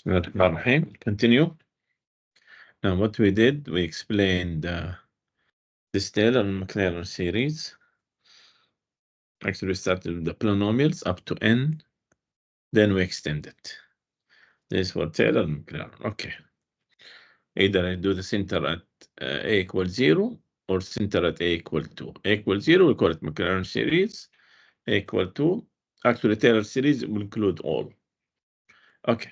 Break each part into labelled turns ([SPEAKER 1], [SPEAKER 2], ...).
[SPEAKER 1] Bismillahirrahmanirrahim. Continue. Now, what we did, we explained this Taylor and Maclaurin series. Actually, we started with the polynomials up to n, then we extended. This is for Taylor and Maclaurin. Okay. Either I do the center at a equals 0 or center at a equal 2. A equals 0, we call it Maclaurin series. A equal 2. Actually, Taylor series will include all. Okay.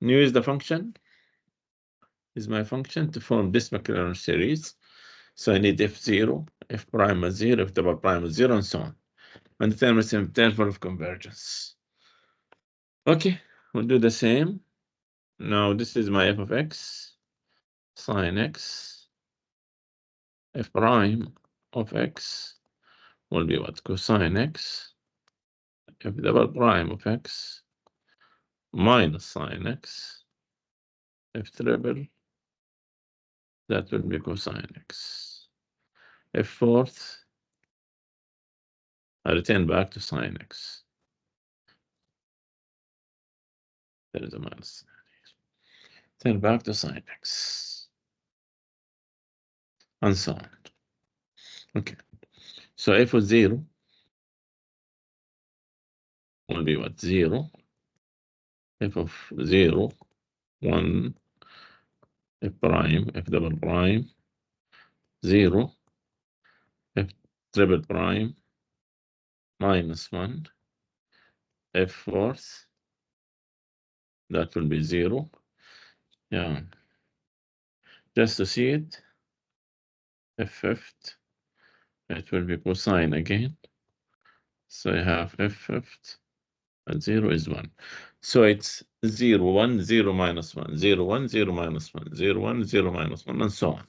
[SPEAKER 1] New is the function. Is my function to form this Maclaurin series. So I need f0, f prime is 0, f double prime is 0, and so on. And determine the interval of convergence. Okay, we'll do the same. Now this is my f of x, sine x, f prime of x will be what? Cosine x, f double prime of x minus sine x, f triple, that will be cosine x. F fourth, I return back to sine x. There is a minus. Turn back to sine x. And so on. Okay. So f of 0 will be what? 0. F of 0, 1, f prime, f double prime, 0, f triple prime, minus 1, f fourth, that will be 0. Yeah. Just to see it, f fifth, it will be cosine again. So I have f fifth, and 0 is 1. So it's 0, 1, 0, minus 1, 0, 1, 0, minus 1, 0, 1, 0, minus 1, and so on.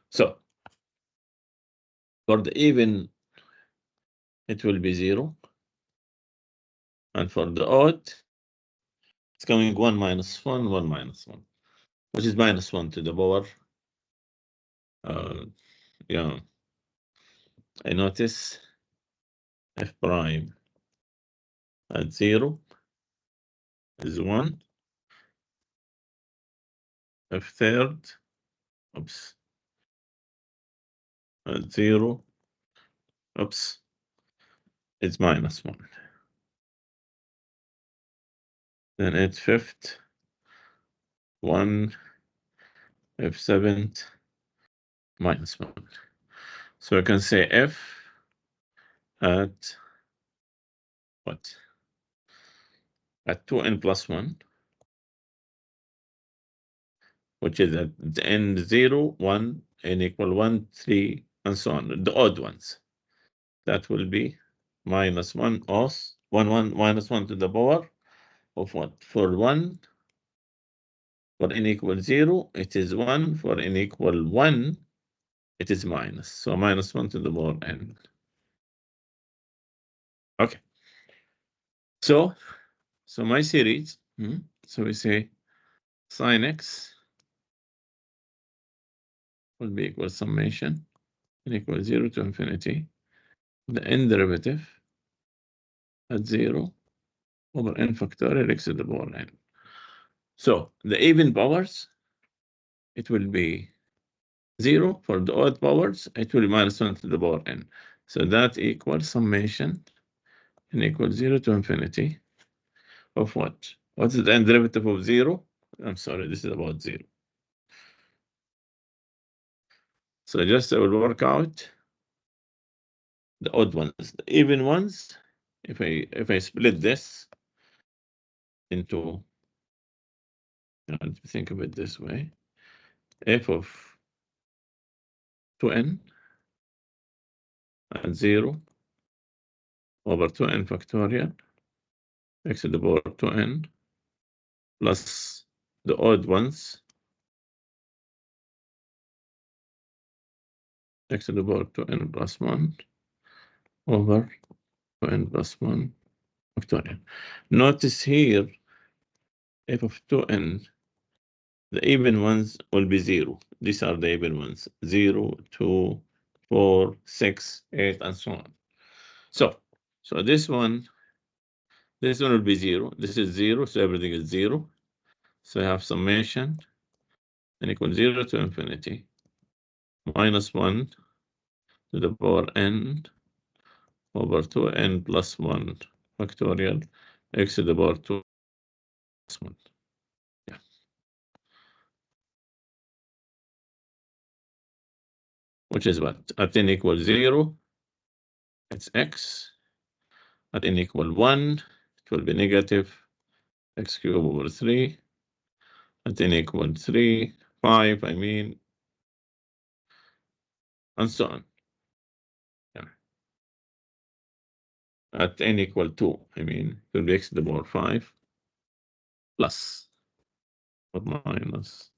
[SPEAKER 1] So for the even, it will be 0. And for the odd, it's coming 1 minus 1, 1 minus 1, which is minus 1 to the power. Yeah, I notice f prime at 0 is 1. F third, oops, at 0, oops, it's minus 1. Then at fifth, 1, f seventh, minus 1. So I can say f at what? At 2n plus 1, which is at the end 0, 1, n equal 1, 3, and so on, the odd ones. That will be minus 1 os 1, 1, minus 1 to the power of what? For 1, for n equal 0, it is 1. For n equal 1, it is minus. So minus 1 to the power n. Okay. So my series, so we say sine x will be equal summation n equals 0 to infinity. The n derivative at 0 over n factorial x to the power n. So the even powers, it will be 0. For the odd powers, it will be minus 1 to the power n. So that equals summation n equals 0 to infinity of what? What is the n derivative of 0? I'm sorry, this is about 0. So just I will work out the odd ones. The even ones, if I split this into, think of it this way, f of 2n at 0 over 2n factorial x to the power 2n plus the odd ones x to the power 2n plus 1 over 2n plus 1 factorial. Notice here, f of 2n, the even ones will be 0. These are the even ones, 0, 2, 4, 6, 8, and so on. So this one will be 0. This is 0, so everything is 0. So I have summation n equals 0 to infinity minus 1 to the power n over 2n plus 1 factorial x to the power 2 plus 1. Yeah. Which is what? At n equals 0, it's x. At n equal 1, it will be negative x cubed over 3. At n equal 3, 5, I mean, and so on. Yeah. At n equal 2, I mean, it will be x to the power 5 plus or minus,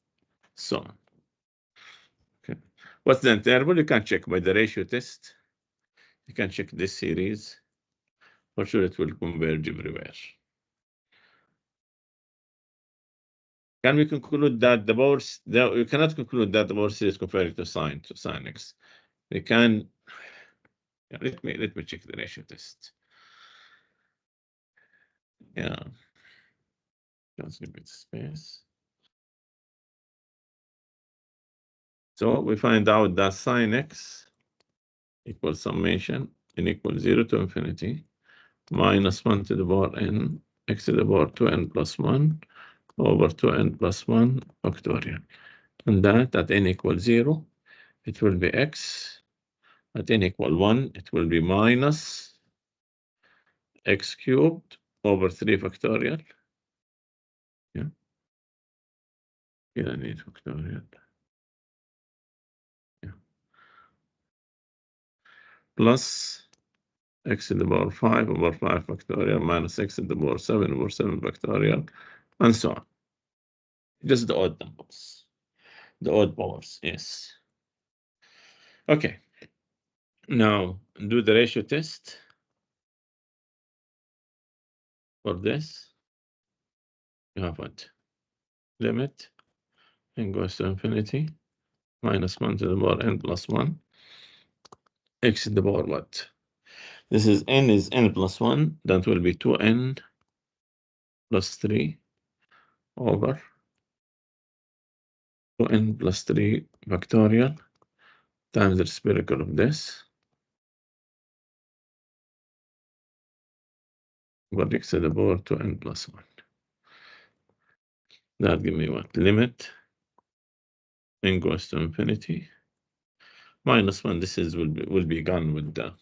[SPEAKER 1] so on. Okay. What's the interval? You can check by the ratio test. You can check this series. For sure, it will converge everywhere. Can we conclude that the power? You cannot conclude that the power series converges to sine x. We can. Yeah, let me check the ratio test. Yeah. Just give it space. So we find out that sine x equals summation n equals 0 to infinity minus 1 to the power n x to the power 2n plus 1 over 2n plus 1 factorial. And that at n equals 0, it will be x. At n equal 1, it will be minus x cubed over 3 factorial. Yeah. I need factorial. Yeah. Plus x to the power 5 over 5 factorial minus x to the power 7 over 7 factorial, and so on. Just the odd numbers. The odd powers, yes. Okay. Now do the ratio test for this. You have what? Limit n goes to infinity minus 1 to the power n plus 1 x to the power what? This is n plus 1. That will be 2n plus 3 over 2n plus 3 factorial times the reciprocal of this. But x to the power 2n plus 1. That give me what? Limit n goes to infinity minus 1. This is will be gone with the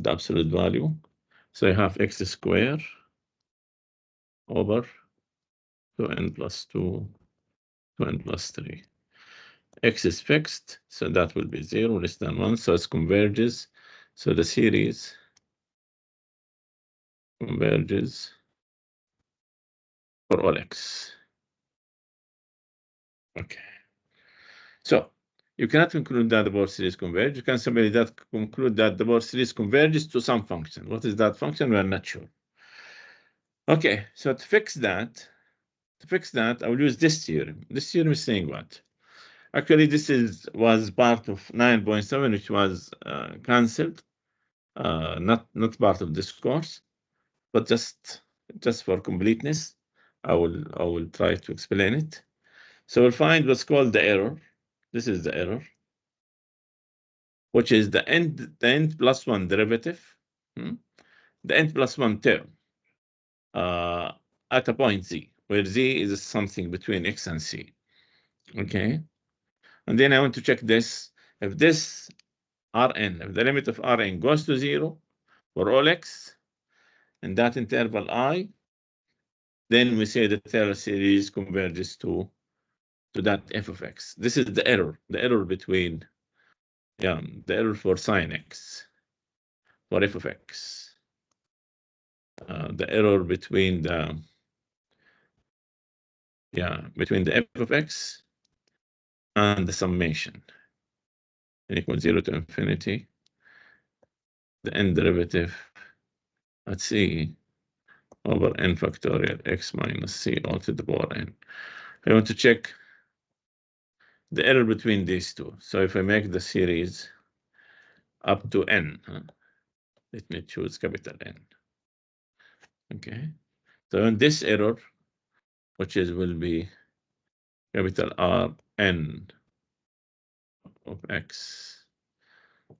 [SPEAKER 1] absolute value. So I have x squared over 2n plus 2, 2n plus 3. X is fixed, so that will be 0 less than 1. So it converges. So the series converges for all x. Okay. So you cannot conclude that the power series converge. You can simply conclude that the power series converges to some function. What is that function? We are not sure. Okay, so to fix that, I will use this theorem. This theorem is saying what? Actually, this was part of 9.7, which was cancelled. Not part of this course, but just for completeness, I will try to explain it. So we'll find what's called the error. This is the error, which is the n plus 1 derivative, the n plus 1 term at a point z, where z is something between x and c. Okay, and then I want to check this. If this Rn, if the limit of Rn goes to 0 for all x in that interval I, then we say the Taylor series converges to that f of x. This is the error between, the error for sine x, for f of x. The error between the, between the f of x and the summation n equals 0 to infinity, the n derivative at c over n factorial x minus c all to the power n. I want to check the error between these two. So if I make the series up to n, let me choose capital N. Okay. So in this error which will be capital R n of x.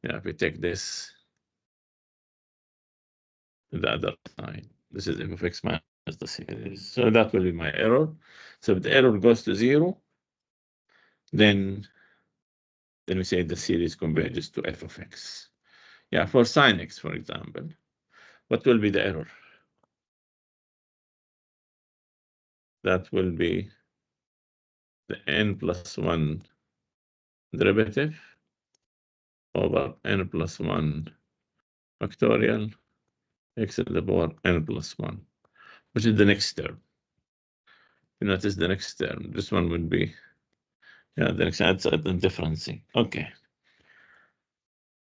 [SPEAKER 1] Yeah, if we take this to the other side, this is f of x minus the series. So that will be my error. So if the error goes to 0, then we say the series converges to f of x. Yeah, for sine x, for example, what will be the error? That will be the n plus 1 derivative over n plus 1 factorial x to the power n plus 1, which is the next term. You notice the next term. This one would be, yeah, the next adds a difference. Okay.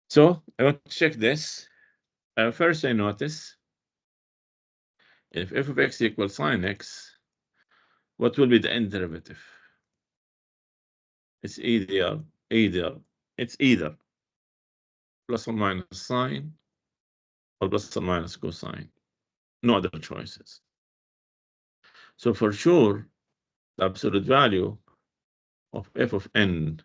[SPEAKER 1] So I want to check this. First, I notice if f of x equals sine x, what will be the end derivative? It's either plus or minus sine or plus or minus cosine. No other choices. So for sure, the absolute value of f of n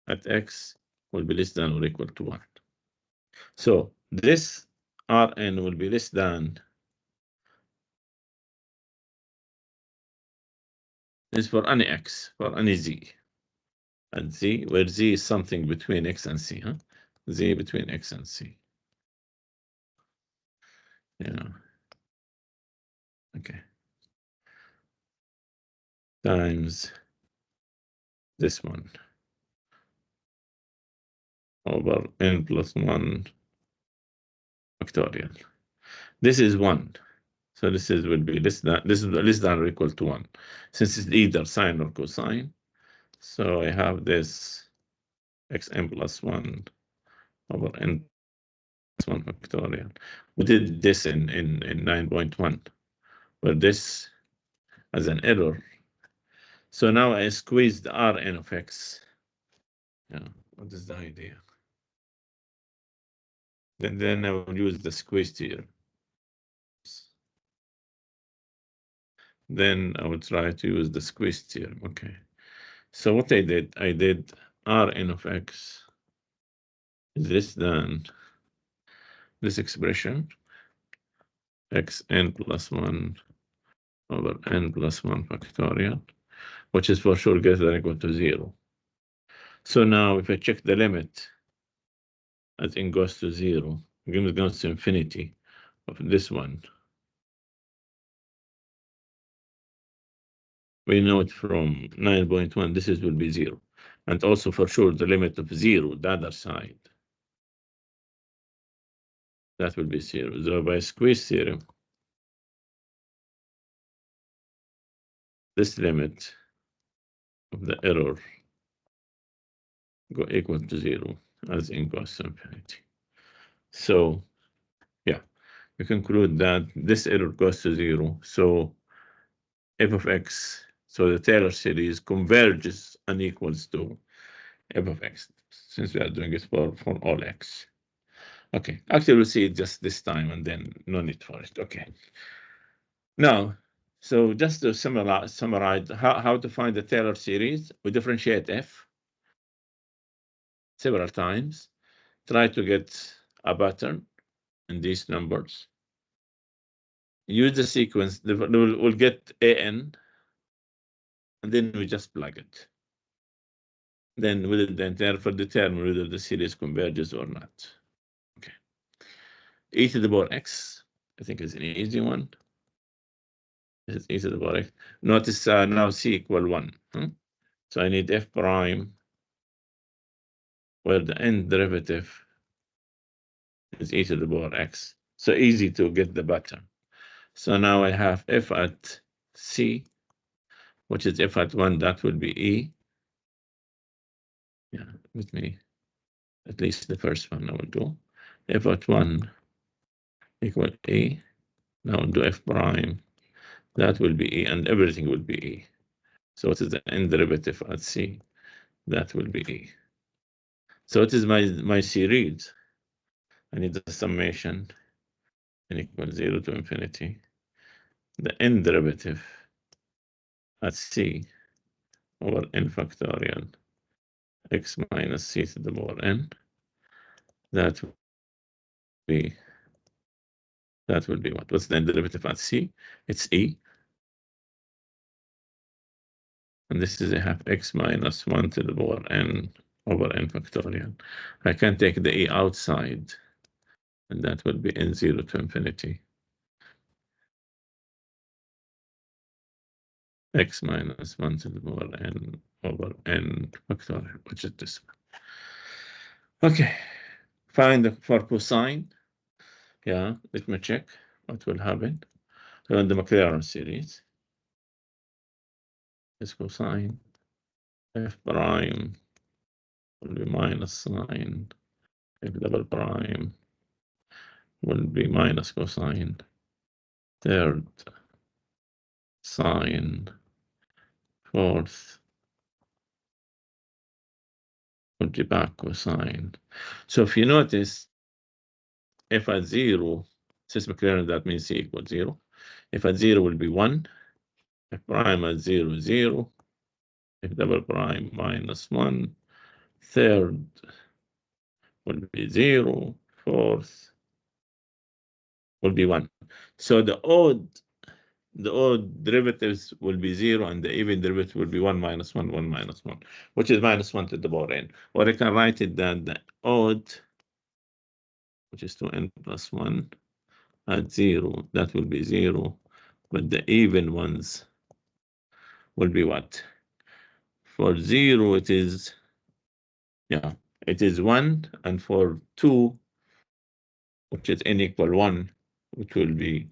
[SPEAKER 1] at x will be less than or equal to 1. So this Rn will be less than this for any x, for any z. And z, where z is something between x and c, huh? Z between x and c. Yeah. Okay. Times this one over n plus 1 factorial. This is 1. So this is will be less than, this is less than or equal to 1. Since it's either sine or cosine. So I have this xn plus 1 over n plus 1 factorial. We did this in 9.1, where this as an error. So now I squeeze the Rn of x. Yeah, what is the idea? Then I will use the squeeze theorem. Then I will try to use the squeeze theorem. Okay. So what I did Rn of x is less than this expression, xn plus 1 over n plus 1 factorial, which is for sure greater than or equal to 0. So now if I check the limit as n goes to 0, it goes to infinity of this one. We know it from 9.1, this will be 0. And also for sure the limit of 0, the other side, that will be 0. So by squeeze theorem, this limit of the error go equal to 0 as n goes to infinity. So yeah, we conclude that this error goes to 0. So f of x, so the Taylor series converges and equals to f of x, since we are doing it for all x. Okay, actually we'll see it just this time and then no need for it. Okay. Now, so just to summarize how to find the Taylor series, we differentiate f several times, try to get a in these numbers, use the sequence, we'll get an, and then we just plug it. Then we'll therefore determine whether the series converges or not. Okay. E to the power x, I think is an easy one. This is e to the power x. Notice now c equal 1. So I need f prime where the end derivative is e to the power x. So easy to get the pattern. So now I have f at c, which is f at 1, that will be e. Yeah, with me. At least the first one I will do. F at 1 equal e. Now I'll do f prime. That will be e, and everything will be e. So what is the end derivative at c? That will be e. So it is my series. I need the summation n equals 0 to infinity, the n derivative at c over n factorial x minus c to the power n, that will be what? What's the n derivative at c? It's e. And this is I have x minus 1 to the power n over n factorial. I can take the e outside, and that will be n0 to infinity. X minus 1 to the power n over n factorial, which is this one. Okay, find for cosine. Yeah, let me check what will happen. So the Maclaurin series is cosine f prime will be minus sine, f double prime will be minus cosine, third sine, fourth will be back cosine. So if you notice, if at 0, since Maclaurin, that means c equals 0. If at 0 will be 1, f prime at 0, 0, f double prime minus 1, third will be 0, fourth will be 1. So the odd derivatives will be 0, and the even derivative will be 1 minus 1, 1 minus 1, which is minus 1 to the power n. Or I can write it that the odd, which is 2n plus 1, at 0, that will be 0, but the even ones will be what? For 0, it is, yeah, it is 1, and for 2, which is n equal 1, which will be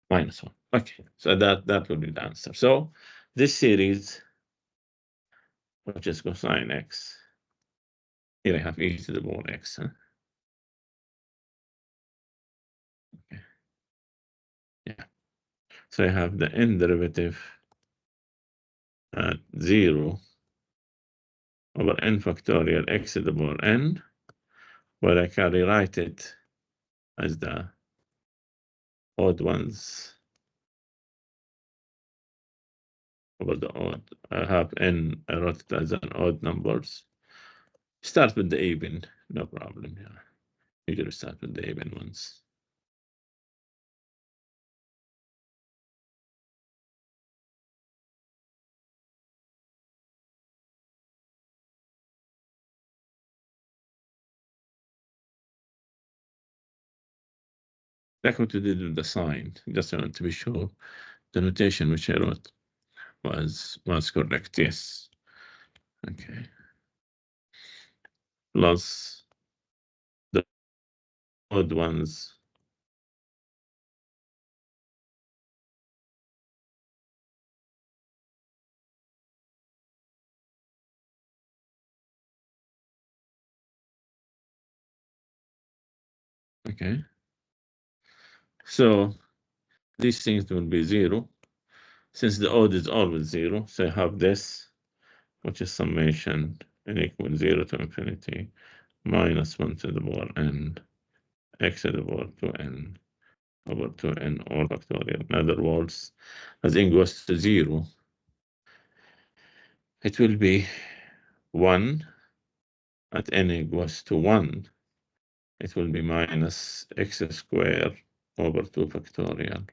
[SPEAKER 1] minus 1. Okay, so that will be the answer. So this series, which is cosine x, here I have e to the power x. Huh? Okay. Yeah. So I have the n derivative at 0 over n factorial x to the power n, where I can rewrite it as the odd ones over the odd. I have n, I wrote it as an odd numbers. Start with the even, no problem. Yeah, usually start with the even ones. Like what we did with the sign, just want to be sure the notation which I wrote was correct. Yes. Okay. Plus the odd ones. Okay. So these things will be 0. Since the odd is always 0, so I have this, which is summation n equals 0 to infinity minus 1 to the power n x to the power 2n over 2n all factorial. In other words, as n goes to 0, it will be 1. At n equals to 1, it will be minus x squared over 2 factorial,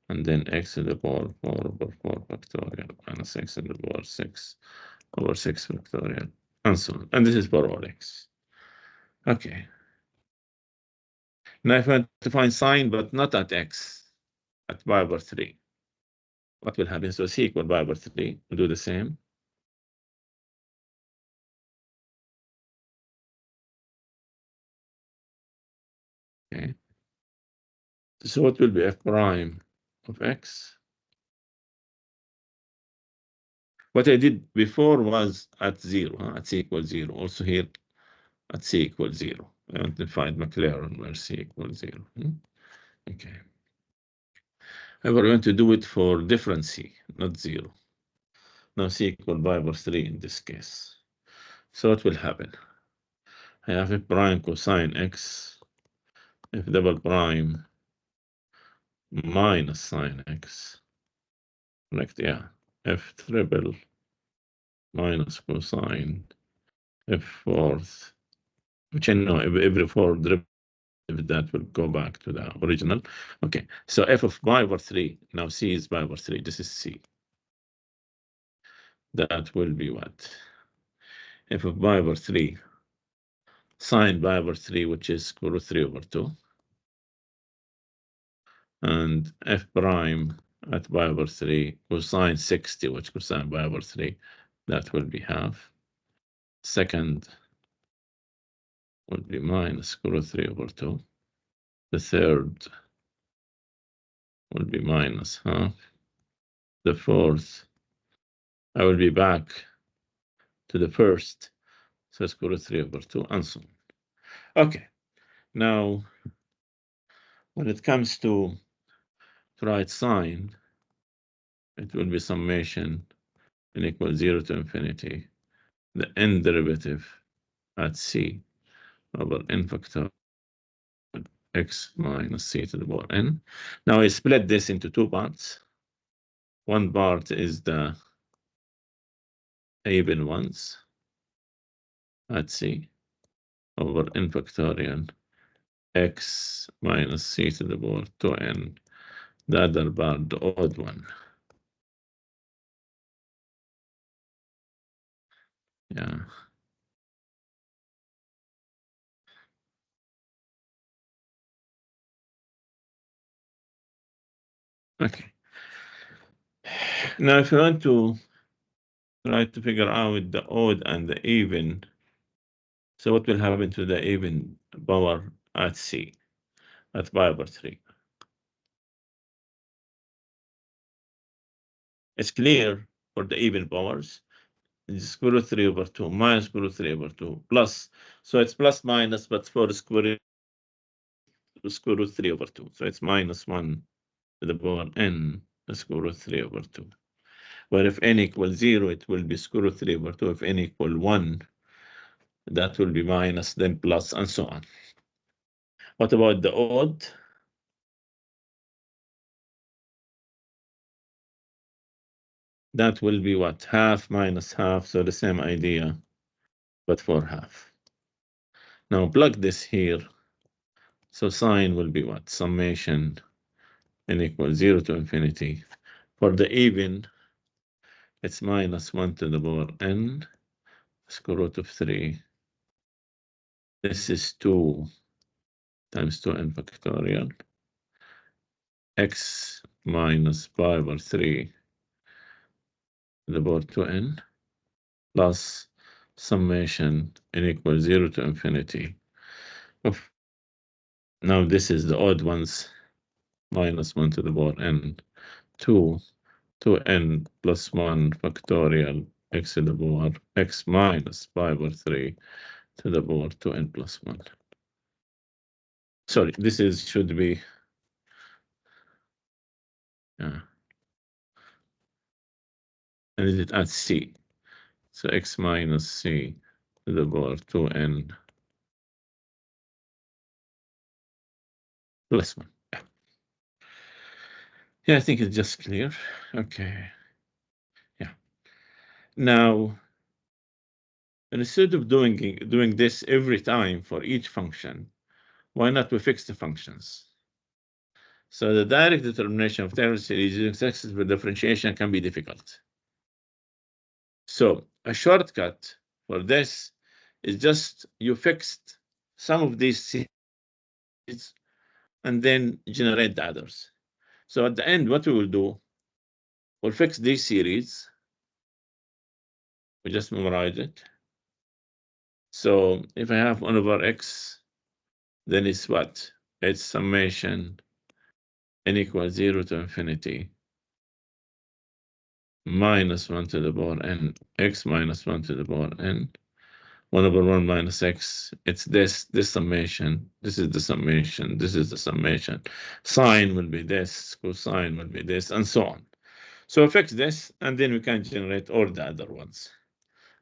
[SPEAKER 1] and then x to the power 4 over 4 factorial minus x to the power 6 over 6 factorial, and so on. And this is for all x. Okay. Now if I want to find sine, but not at x, at pi over 3, what will happen? So c equal pi over 3, we'll do the same. Okay. So what will be f prime of x? What I did before was at 0, at c equals 0. Also here, at c equals 0. I want to find Maclaurin where c equals 0. Okay. However, we want to do it for different c, not 0. Now c equal pi over 3 in this case. So what will happen? I have f prime cosine x, f double prime minus sine x. Correct, yeah. F triple minus cosine F fourth, which I know every fourth derivative that will go back to the original. Okay, so f of pi over 3, now c is pi over 3, this is c. That will be what? F of pi over 3, sine pi over 3, which is square root 3 over 2. And f prime at pi over 3 cosine 60, which cosine pi over 3, that will be half. Second will be minus square root 3 over 2. The third will be minus half. The fourth, I will be back to the first, so square root 3 over 2, and so on. Okay, now when it comes to write sine, it will be summation n equals 0 to infinity, the n derivative at c over n factorial x minus c to the power n. Now I split this into two parts. One part is the even ones at c over n factorial x minus c to the power 2n. The other part, the odd one. Yeah. Okay. Now, if you want to try to figure out the odd and the even, so what will happen to the even power at c, at pi over 3? It's clear for the even powers. It's square root 3 over 2 minus square root 3 over 2 plus. So it's plus minus, but for square root 3 over 2. So it's minus 1 to the power n square root 3 over 2. But if n equals 0, it will be square root 3 over 2. If n equals 1, that will be minus, then plus, and so on. What about the odd? That will be what? Half minus half, so the same idea, but for half. Now plug this here. So sine will be what? Summation n equals 0 to infinity. For the even, it's minus 1 to the power n square root of 3. This is 2 times 2n factorial. X minus pi over 3 to the power 2n plus summation n equals 0 to infinity. Now this is the odd ones, minus 1 to the power n, 2n plus 1 factorial x to the power x minus pi over 3 to the power 2n plus 1. Sorry, this should be, and it at c. So x minus c to the power 2n plus 1. Yeah, I think it's just clear. Okay. Yeah. Now, instead of doing this every time for each function, why not we fix the functions? So the direct determination of Taylor series using successful differentiation can be difficult. So a shortcut for this is just you fixed some of these series and then generate the others. So at the end, what we will do, we'll fix these series. We just memorize it. So if I have 1 over x, then it's what? It's summation n equals 0 to infinity minus 1 to the power n, x minus 1 to the power n, 1 over 1 minus x. It's this summation. This is the summation. This is the summation. Sine will be this, cosine will be this, and so on. So fix this, and then we can generate all the other ones.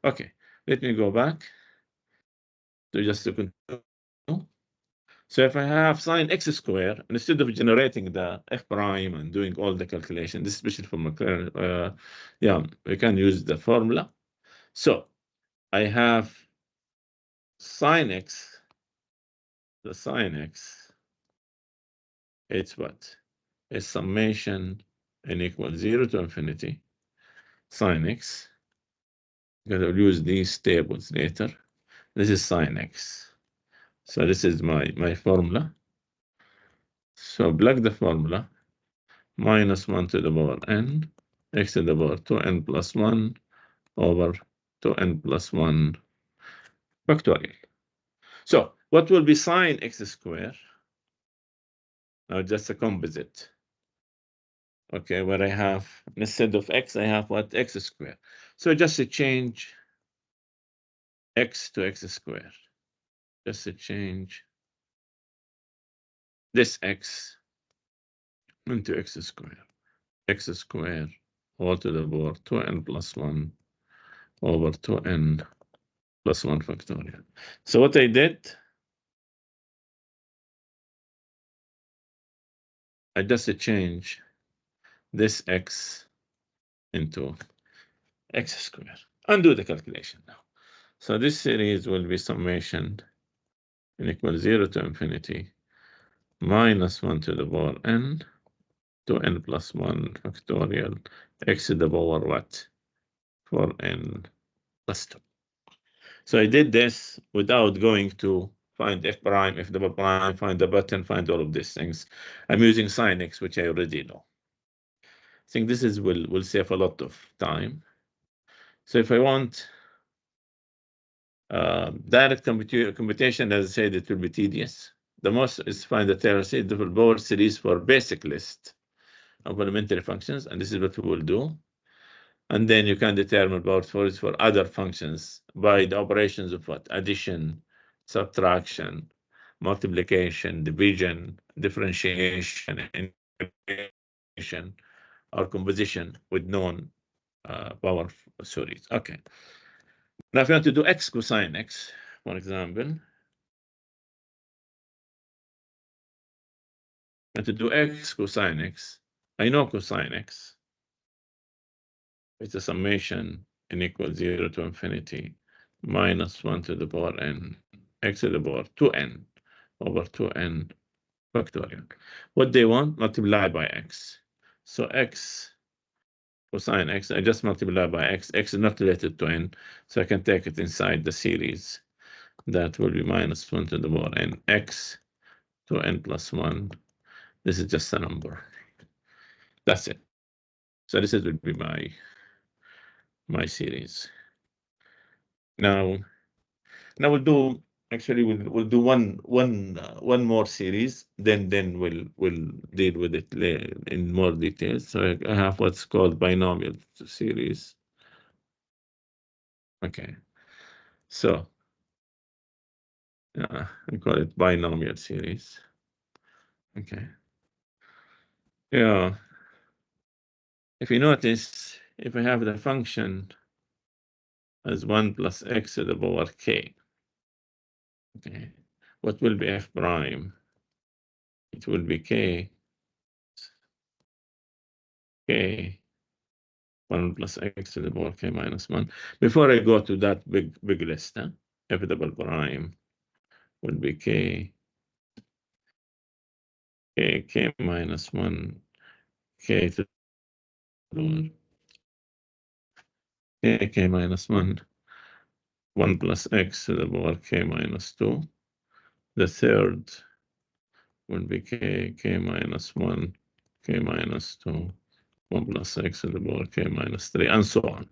[SPEAKER 1] Okay, let me go back to just to continue. So if I have sine x squared, instead of generating the f prime and doing all the calculation, this is especially for Maclaurin, yeah, we can use the formula. So I have sine x, the sine x, it's what? A summation n equals 0 to infinity, sine x, because I'll use these tables later. This is sine x. So this is my formula. So plug the formula, minus 1 to the power n, x to the power 2n plus 1 over 2n plus 1 factorial. So what will be sine x squared? Now just a composite. Okay, where I have, instead of x, I have what? X squared. So just to change x to x squared. Just to change this x into x squared. X squared all to the power 2n plus 1 over 2n plus 1 factorial. So what I did, I just change this x into x squared. Undo the calculation now. So this series will be summation n equals 0 to infinity minus 1 to the power n to n plus 1 factorial x to the power what? 4n plus 2. So I did this without going to find f prime, f double prime, find the button, find all of these things. I'm using sine x, which I already know. I think this is will save a lot of time. So if I want direct computation, as I said, it will be tedious. The most is find the Taylor series, the power series for basic list of elementary functions, and this is what we will do. And then you can determine power series for other functions by the operations of what? Addition, subtraction, multiplication, division, differentiation, integration, or composition with known power series. Okay. Now, if you want to do x cosine x, for example, and to do x cosine x, I know cosine x. It's a summation n equals 0 to infinity minus 1 to the power n, x to the power 2n over 2n factorial. What they want, multiply by x. So x cosine x, I just multiply by x. X is not related to n, so I can take it inside the series. That will be minus 1 to the power n, x to n plus 1. This is just a number. That's it. So this would be my series. Now we'll do actually we'll do one more series. Then we'll deal with it in more details. So I have what's called binomial series. Okay. So we call it binomial series. Okay. Yeah. If you notice, if I have the function as 1 plus x to the power k, okay, what will be f prime? It will be k 1 plus x to the power k minus 1. Before I go to that big list, f double prime will be k minus 1, k to the power k minus 1, 1 plus x to the power k minus 2. The third will be k minus 1, k minus 2, 1 plus x to the power k minus 3, and so on.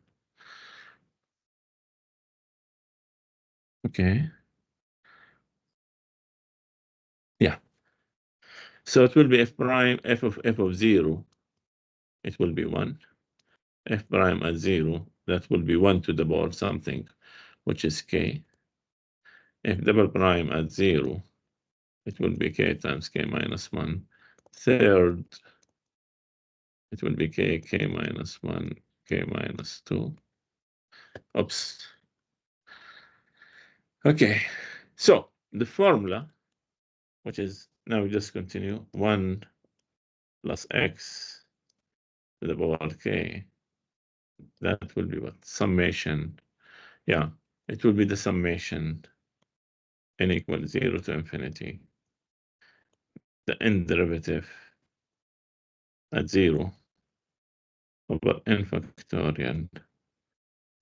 [SPEAKER 1] Okay. Yeah. So it will be f prime, f of 0, it will be 1. F prime at 0, that will be 1 to the power something, which is k. F double prime at 0, it will be k times k minus 1. Third, it will be k minus 1, k minus 2. Oops. Okay, so the formula which is, now we just continue, 1 plus x to the power k. That will be what? Summation. Yeah, it will be the summation n equals 0 to infinity. The n derivative at 0 over n factorial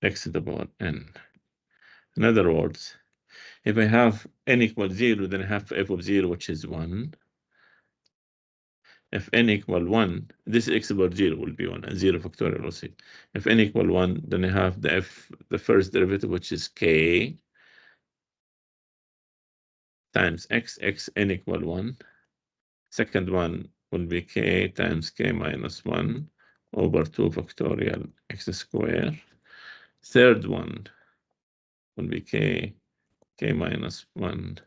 [SPEAKER 1] x to the power n. In other words, if I have n equals 0, then I have f of 0, which is 1. If n equal 1, this x to the power 0 will be 1, and 0 factorial will see. If n equal 1, then I have the first derivative, which is k times x n equal 1. Second one will be k times k minus 1 over 2 factorial x squared. Third one will be k minus 1,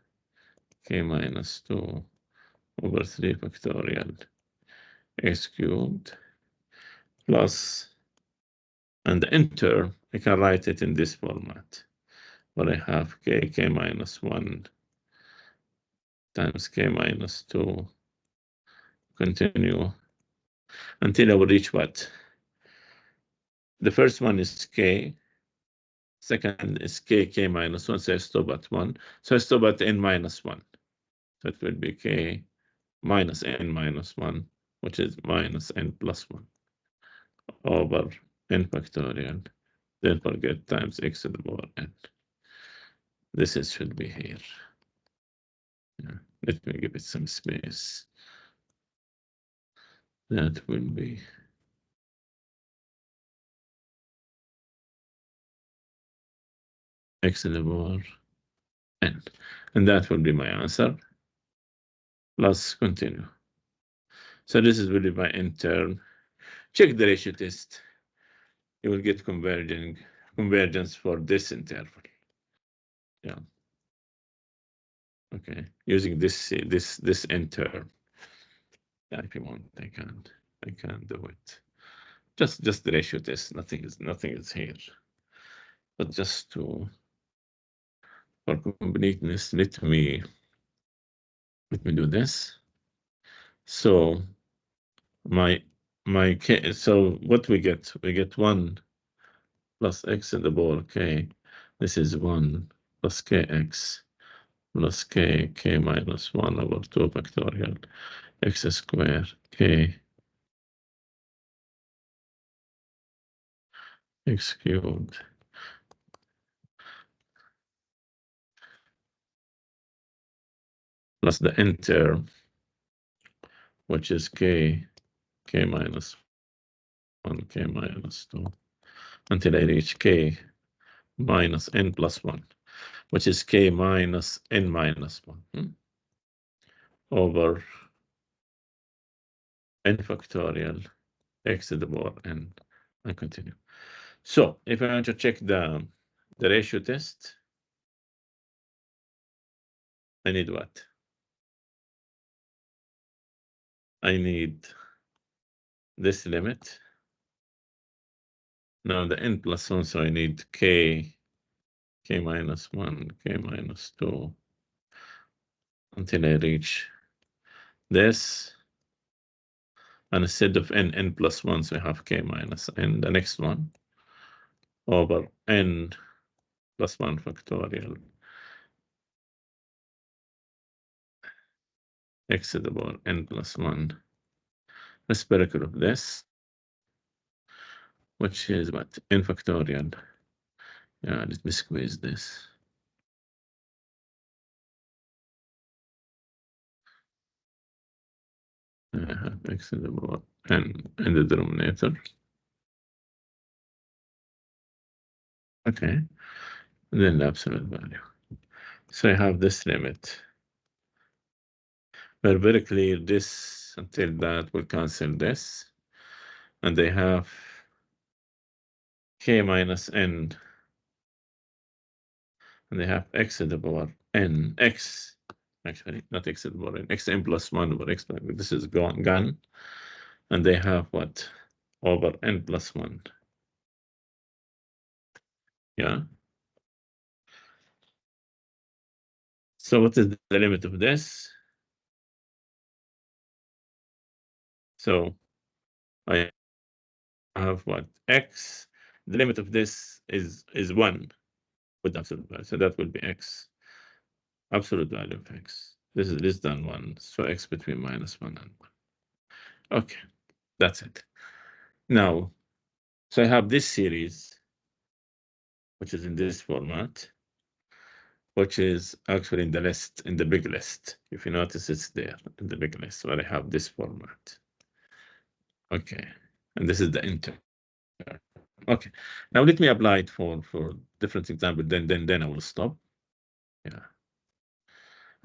[SPEAKER 1] k minus 2 over 3 factorial x cubed plus, and the n term, I can write it in this format, where I have k minus 1 times k minus 2, continue, until I will reach what? The first one is k, second is k minus 1, so I stop at 1. So I stop at n minus 1. So it will be k minus n minus 1, which is minus n plus 1 over n factorial. Don't forget times x to the power n. Should be here. Yeah. Let me give it some space. That will be x to the power n. And that will be my answer. Plus continue. So this is really my n term. Check the ratio test. You will get convergence for this interval. Yeah. Okay. Using this n term. Yeah, if you want, I can do it. Just the ratio test. Nothing is here. But just for completeness, let me do this. So so what we get? We get 1 plus x to the power k. This is 1 plus kx plus k minus 1 over 2 factorial x squared k x cubed plus the n term, which is k minus 1, k minus 2, until I reach k minus n plus 1, which is k minus n minus 1 over n factorial x to the power n, and continue. So if I want to check the ratio test, I need what? I need this limit. Now the n plus 1, so I need k minus 1, k minus 2, until I reach this. And instead of n plus 1, so I have k minus n, the next one, over n plus 1 factorial x to the power n plus 1, reciprocal of this, which is what? N factorial. Yeah, let me squeeze this. I have x to the power n in the denominator. Okay, and then the absolute value. So I have this limit. But very clear, this until that will cancel this. And they have k minus n. And they have x to the power n, x, actually, not x to the power n, xn plus 1 over x, this is gone. And they have what? Over n plus 1. Yeah. So what is the limit of this? So I have what? X. The limit of this is 1 with absolute value. So that will be X. Absolute value of X. This is less than 1. So X between -1 and 1. Okay, that's it. Now, so I have this series, which is in this format, which is actually in the list, in the big list. If you notice, it's there in the big list where I have this format. Okay, and this is the inter. Okay, now let me apply it for different example. Then I will stop. Yeah.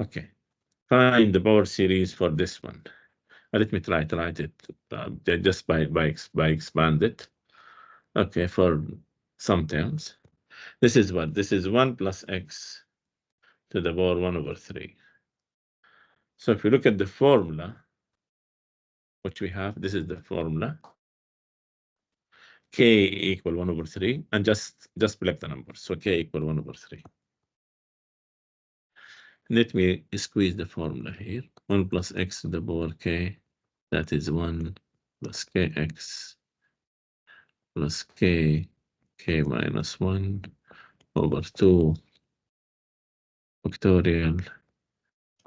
[SPEAKER 1] Okay, find the power series for this one. Let me try to write it just by expand it. Okay, for some terms, this is what? This is 1 plus x to the power 1/3. So if you look at the formula, which we have, this is the formula. K equal 1/3, and just select the number. So K equal 1/3. Let me squeeze the formula here. 1 plus x to the power k, that is 1 plus kx plus k minus 1 over 2 factorial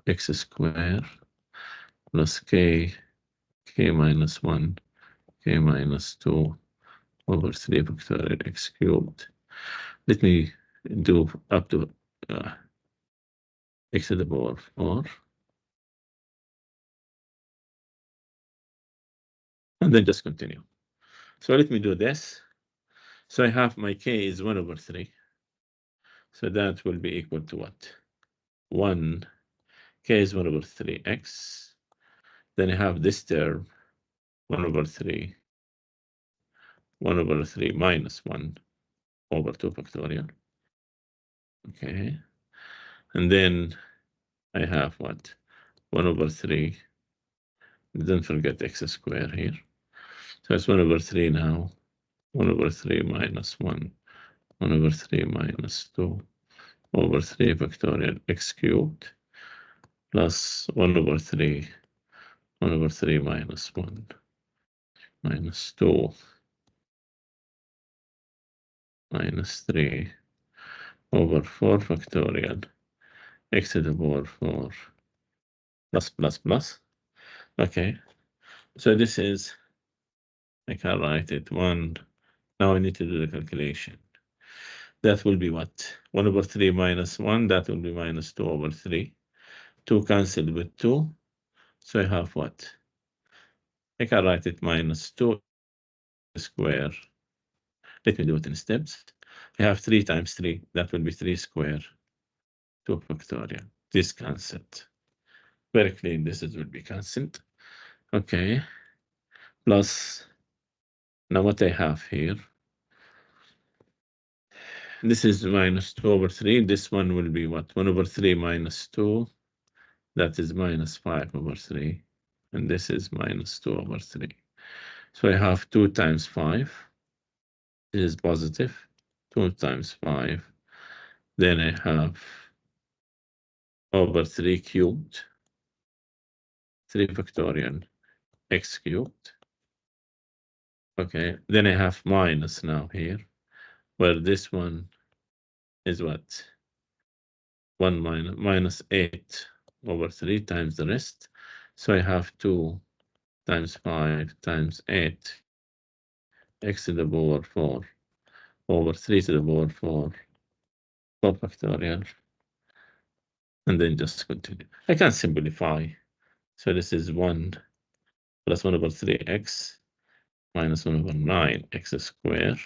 [SPEAKER 1] x square plus k minus 1 k minus 2 over 3 factorial x cubed. Let me do up to x to the power 4. And then just continue. So let me do this. So I have my k is 1/3. So that will be equal to what? 1, k is 1/3x. Then I have this term, 1/3, 1/3 minus 1 over 2 factorial. Okay. And then I have what? 1/3. Don't forget x squared here. So it's 1/3 now. 1/3 minus 1. 1/3 minus 2 over 3 factorial x cubed plus 1/3. 1/3 minus 1 minus 2 minus 3 over 4 factorial x to the power 4 plus plus plus. Okay, so this is, I can write it 1. Now I need to do the calculation. That will be what? 1/3 minus 1, that will be minus 2/3. 2 cancelled with 2. So I have what? I can write it minus 2 square. Let me do it in steps. I have 3 times 3. That will be 3 square. 2 factorial. This cancelled. Very clean. This will be cancelled. Okay. Plus, now what I have here. This is minus 2/3. This one will be what? 1/3 minus 2. That is minus 5/3. And this is minus 2/3. So I have 2 times 5. This is positive. 2 times 5. Then I have over 3 cubed. 3 factorial x cubed. Okay. Then I have minus now here, where this one is what? 1 minus 8/3 times the rest. So I have 2 times 5 times 8 x to the power 4 over 3 to the power 4 factorial, and then just continue. I can simplify. So this is 1 plus 1/3x minus 1/9 x squared.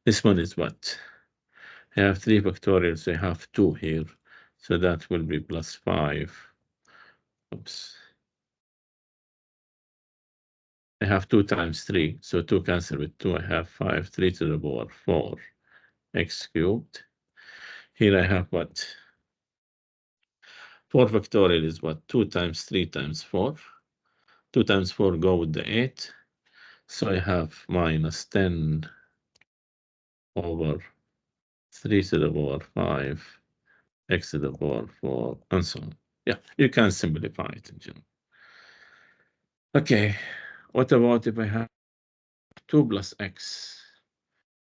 [SPEAKER 1] This one is what? I have 3 factorial, so I have 2 here. So that will be plus 5. Oops. I have 2 times 3, so 2 cancel with 2. I have 5, 3 to the power 4 x cubed. Here I have what? 4 factorial is what? 2 times 3 times 4. 2 times 4 go with the 8. So I have minus 10 over 3 to the power 5 x to the power 4, and so on. Yeah, you can simplify it in general. Okay, what about if I have 2 plus x?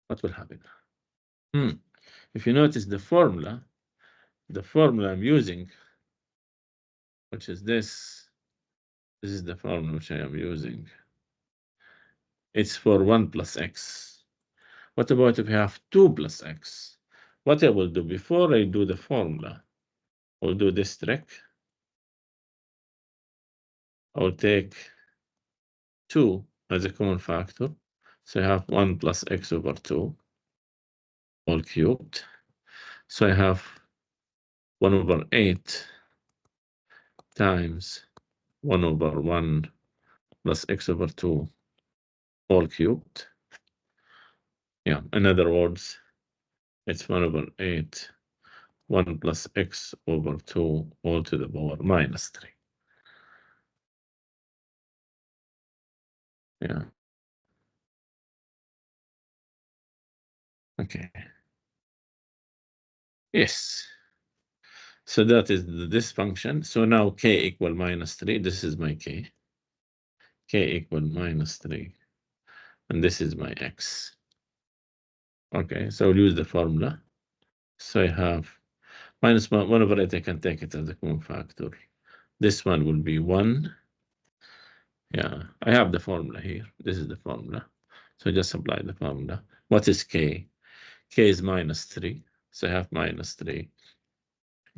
[SPEAKER 1] What will happen? If you notice the formula I'm using, which is this is the formula which I am using. It's for 1 plus x. What about if I have 2 plus x? What I will do before I do the formula, I'll do this trick. I'll take 2 as a common factor. So I have 1 plus x over 2, all cubed. So I have 1 over 8 times 1 over 1 plus x over 2, all cubed. Yeah, in other words, it's 1 over 8, 1 plus x over 2, all to the power minus 3. Yeah. Okay. Yes. So that is this function. So now k equal minus 3. This is my k. K equal minus 3. And this is my x. Okay, so I'll use the formula. So I have minus 1 over 8. I can take it as a common factor. This one will be 1. Yeah, I have the formula here. This is the formula. So just apply the formula. What is k? K is minus 3. So I have minus 3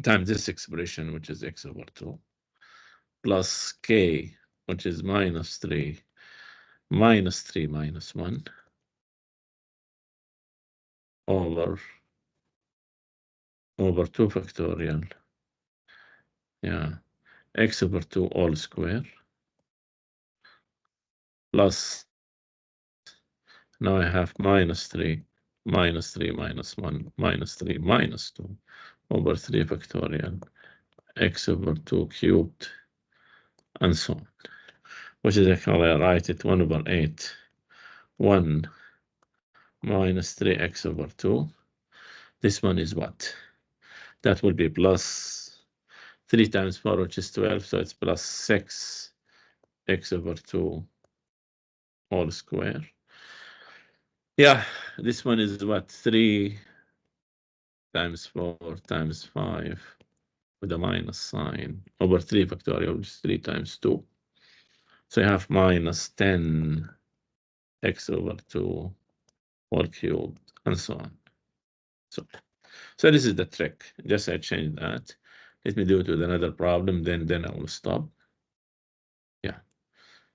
[SPEAKER 1] times this expression, which is x over 2, plus k, which is minus 3, minus 3 minus 1, over 2 factorial. Yeah, x over 2 all square, plus, now I have minus 3, minus 3 minus 1, minus 3 minus 2, over 3 factorial, x over 2 cubed, and so on. Which is actually, I write it 1 over 8, 1 minus 3x over 2. This one is what? That will be plus 3 times 4, which is 12, so it's plus 6 x over 2 all square. Yeah, this one is what? 3 times 4 times 5 with a minus sign over 3 factorial, which is 3 times 2. So you have minus 10 x over 2 all cubed, and so on. So this is the trick. Just I changed that. Let me do it with another problem, then I will stop. Yeah,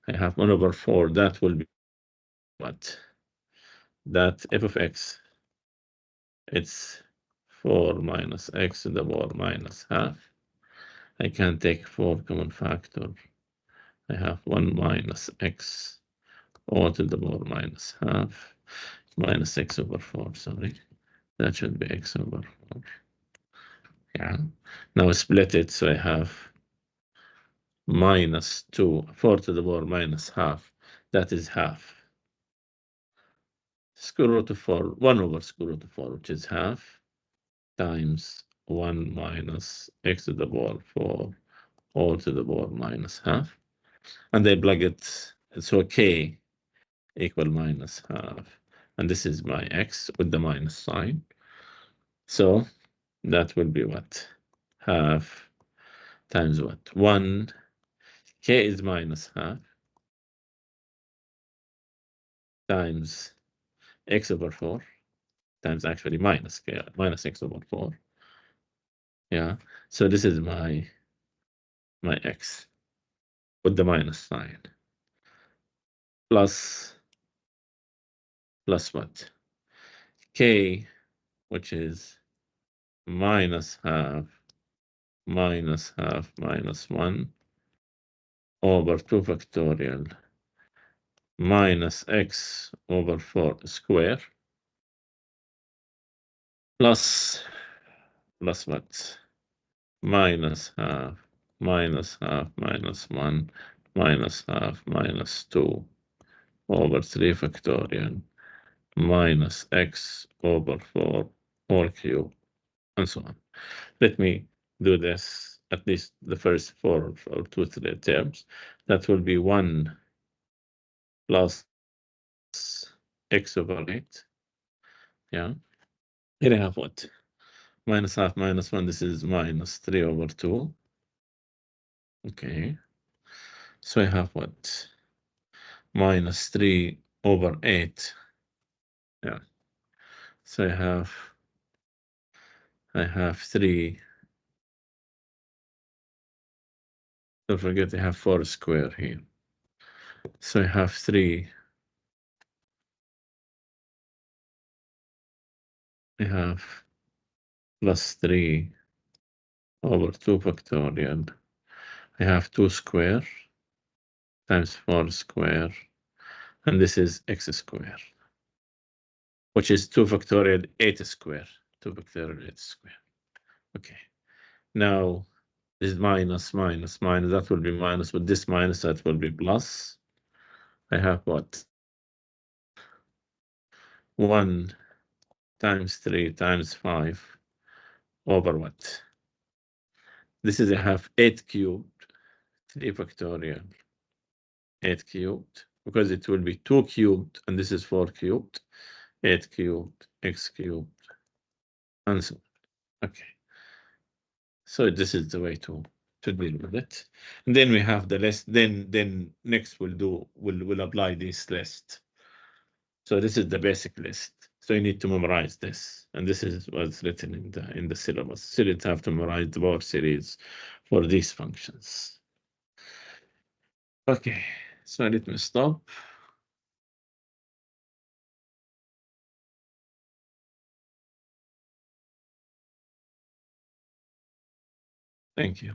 [SPEAKER 1] I have 1 over 4. That will be what? That f of x, it's 4 minus x to the power minus half. I can take 4 common factor. I have 1 minus x all to the power minus half, minus x over 4, sorry. That should be x over 4. Yeah. Now split it, so I have minus 2, 4 to the power minus half. That is half. Square root of 4, 1 over square root of 4, which is half, times 1 minus x to the power 4, all to the power minus half. And I plug it, so k equal minus half. And this is my x with the minus sign. So that will be what? Half times what? 1. K is minus half times x over 4 times actually minus k, minus x over 4. Yeah. So this is my x with the minus sign. Plus what? K, which is minus half minus 1 over 2 factorial minus x over 4 square, plus what? Minus half minus 1 minus half minus 2 over 3 factorial minus x over 4 all cube, and so on. Let me do this, at least the first 4 or 2, 3 terms. That will be 1 plus x over 8. Yeah. Here I have what? Minus half minus 1. This is minus 3 over 2. Okay. So I have what? Minus 3 over 8. Yeah. So I have 3. Don't forget I have 4 square here. So I have 3. I have plus 3 over 2 factorial. I have 2 square times 4 square. And this is x square, which is 2 factorial 8 square. 2 factorial 8 square. Okay. Now, this is minus, minus, minus. That will be minus. With this minus, that will be plus. I have what? 1 times 3 times 5 over what? This is I have 8 cubed, 3 factorial, 8 cubed, because it will be 2 cubed, and this is 4 cubed, 8 cubed, x cubed, and so on. Okay. So this is the way to deal with it. And then we have the list. Then next we'll apply this list. So this is the basic list. So you need to memorize this, and this is what's written in the syllabus. Students have to memorize the power series for these functions. Okay, so let me stop. Thank you.